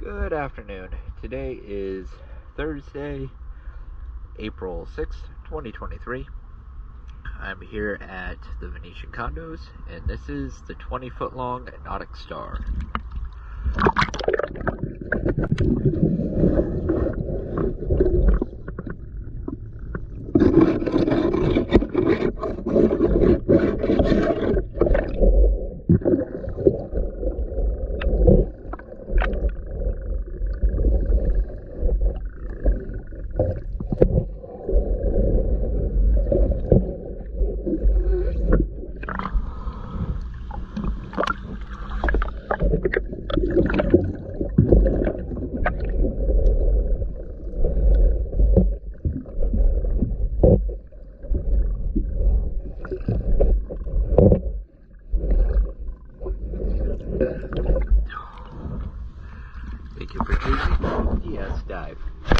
Good afternoon. Today is Thursday, April 6th, 2023. I'm here at the Venetian Condos, and this is the 20-foot long NauticStar. Thank you for choosing DS Dive.